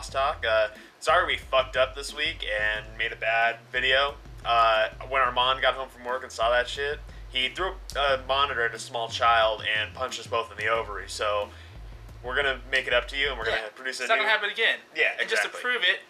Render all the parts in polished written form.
Crosstalk. Sorry we fucked up this week and made a bad video. When Armand got home from work and saw that shit, he threw a monitor at a small child and punched us both in the ovary. So we're gonna make it up to you, and we're gonna produce It's not gonna happen again. Yeah, exactly. And just to prove it.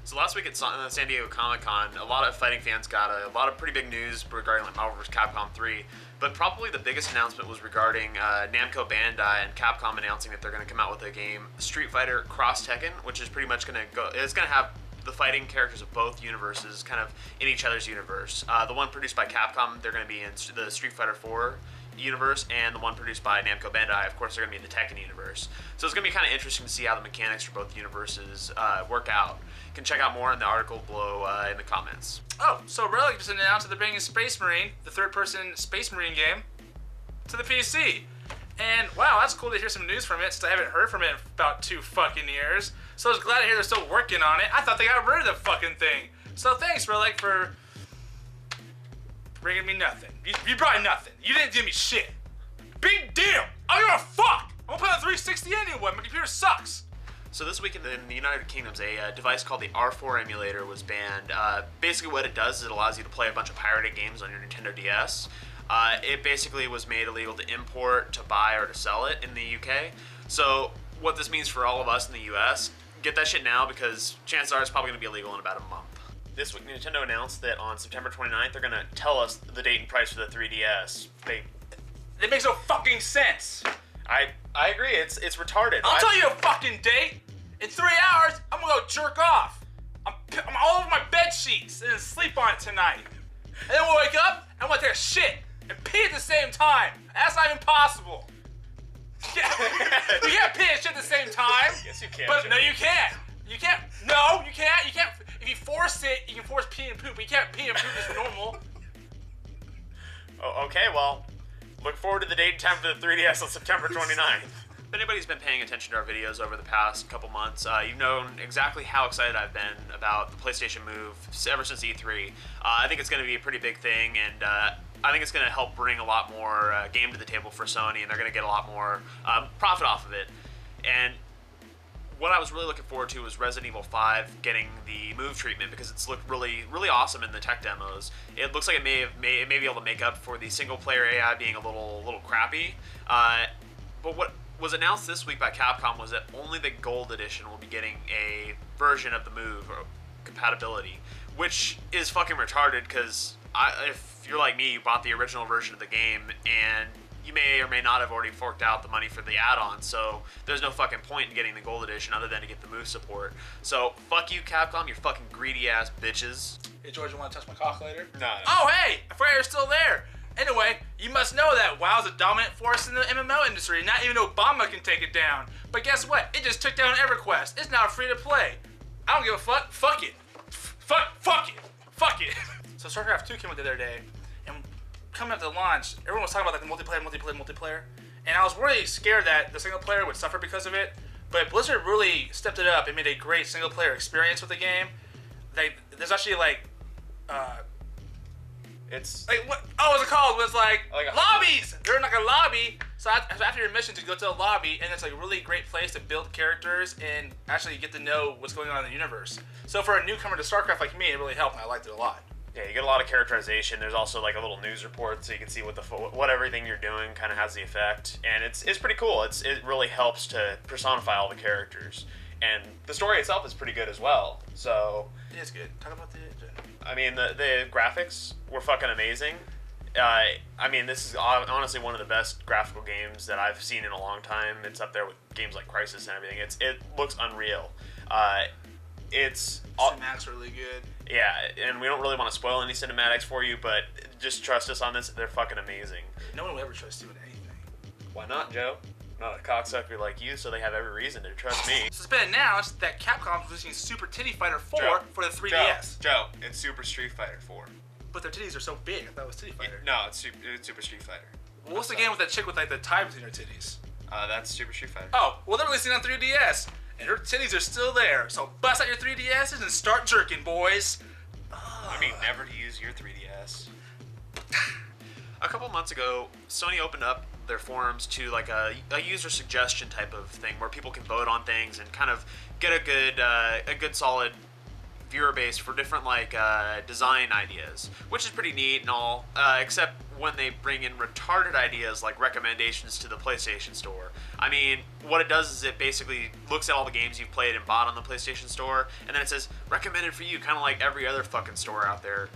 So last week at San Diego Comic-Con, a lot of fighting fans got a lot of pretty big news regarding like Marvel vs. Capcom 3, but probably the biggest announcement was regarding Namco Bandai and Capcom announcing that they're going to come out with a game, Street Fighter Cross Tekken, which is pretty much going to go, it's going to have the fighting characters of both universes kind of in each other's universe. The one produced by Capcom, they're going to be in the Street Fighter 4 universe, and the one produced by Namco Bandai, of course, they're going to be in the Tekken universe. So it's going to be kind of interesting to see how the mechanics for both universes work out. You can check out more in the article below in the comments. Oh, so Relic just announced that they're bringing Space Marine, the third-person Space Marine game, to the PC. And wow, that's cool to hear some news from it, since I haven't heard from it in about 2 fucking years. So I was glad to hear they're still working on it. I thought they got rid of the fucking thing. So thanks, Relic, for bringing me nothing. You brought nothing. You didn't give me shit. Big deal. I don't give a fuck. I'm gonna play on 360 anyway. My computer sucks. So this week in the United Kingdom, a device called the R4 emulator was banned. Basically what it does is it allows you to play a bunch of pirated games on your Nintendo DS. It basically was made illegal to import, to buy, or to sell it in the UK. So what this means for all of us in the US, get that shit now, because chances are it's probably going to be illegal in about a month. This week, Nintendo announced that on September 29th, they're going to tell us the date and price for the 3DS. It makes no fucking sense. I agree, it's retarded. I'll tell you a fucking date. In 3 hours, I'm gonna go jerk off. I'm all over my bed sheets and then sleep on it tonight. And then we'll wake up and we'll take a shit and pee at the same time. That's not even possible. Yeah. You can't pee and shit at the same time. Yes, you can. But no, you can't. You can't. No, you can't. You can't. If you force it, you can force pee and poop. But you can't pee and poop as normal. Oh, okay, well, look forward to the date and time for the 3DS on September 29th. If anybody's been paying attention to our videos over the past couple months, you've known exactly how excited I've been about the PlayStation Move ever since E3. I think it's going to be a pretty big thing, and I think it's going to help bring a lot more game to the table for Sony, and they're going to get a lot more profit off of it. And what I was really looking forward to was Resident Evil 5 getting the Move treatment, because it's looked really, really awesome in the tech demos. It looks like it may be able to make up for the single-player AI being a little crappy. But what was announced this week by Capcom was that only the Gold Edition will be getting a version of the Move or compatibility, which is fucking retarded, because if you're like me, you bought the original version of the game, and you may or may not have already forked out the money for the add-on, so there's no fucking point in getting the Gold Edition other than to get the Move support. So, fuck you, Capcom, you fucking greedy-ass bitches. Hey, George, you want to touch my cock later? No. Oh, hey! I forgot you're still there! Anyway, you must know that WoW is a dominant force in the MMO industry. Not even Obama can take it down. But guess what? It just took down EverQuest. It's now free to play. I don't give a fuck. Fuck it. Fuck it. Fuck it. So StarCraft 2 came out the other day, and coming up to launch, everyone was talking about like the multiplayer. And I was really scared that the single player would suffer because of it. But Blizzard really stepped it up and made a great single player experience with the game. There's actually like It's like what? Oh, what's it called? It was like lobbies. They're in like a lobby. So after your mission, to go to a lobby, and it's like a really great place to build characters and actually get to know what's going on in the universe. So for a newcomer to StarCraft like me, it really helped, and I liked it a lot. Yeah, you get a lot of characterization. There's also like a little news report, so you can see what everything you're doing kind of has the effect, and it's pretty cool. It really helps to personify all the characters, and the story itself is pretty good as well. So it is good. Talk about the engine. I mean, the graphics were fucking amazing. I mean, this is honestly one of the best graphical games that I've seen in a long time. It's up there with games like Crysis and everything. It looks unreal. Cinematics are really good. Yeah, and we don't really want to spoil any cinematics for you, but just trust us on this. They're fucking amazing. No one will ever trust you in anything. Why not, Joe? Not a cocksucker like you, so they have every reason to trust me. So it's been announced that Capcom's releasing Super Titty Fighter 4 for the 3DS. Joe, it's Super Street Fighter 4. But their titties are so big. I thought it was Titty Fighter. No, it's Super Street Fighter. What's the game with that chick with like the tie between her titties? That's Super Street Fighter. Oh, well they're releasing it on 3DS. and her titties are still there. So bust out your 3DSs and start jerking, boys. I mean, never to use your 3DS. A couple months ago, Sony opened up their forums to like a user suggestion type of thing where people can vote on things and kind of get a good solid viewer base for different like design ideas, which is pretty neat and all, except when they bring in retarded ideas like recommendations to the PlayStation Store. I mean, what it does is it basically looks at all the games you've played and bought on the PlayStation Store, and then it says recommended for you, kind of like every other fucking store out there.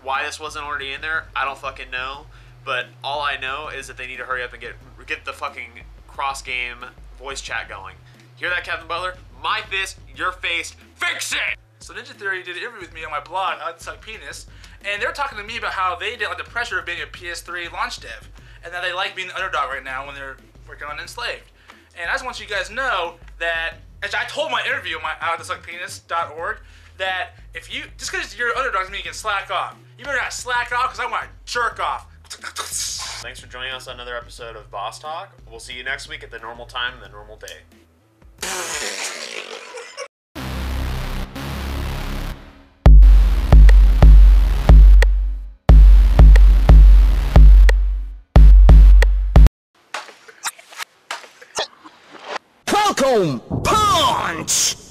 Why this wasn't already in there, I don't fucking know. But all I know is that they need to hurry up and get the fucking cross-game voice chat going. Hear that, Captain Butler? My fist, your face, fix it! So Ninja Theory did an interview with me on my blog, Unsuck Penis, and they were talking to me about how they didn't like the pressure of being a PS3 launch dev, and that they like being the underdog right now when they're working on Enslaved. And I just want you guys to know that, as I told my interview on my unsuckpenis.org, that if you, just because you're an underdog doesn't mean you can slack off. You better not slack off, because I want to jerk off. Thanks for joining us on another episode of Boss Talk. We'll see you next week at the normal time and the normal day. Falcon Punch!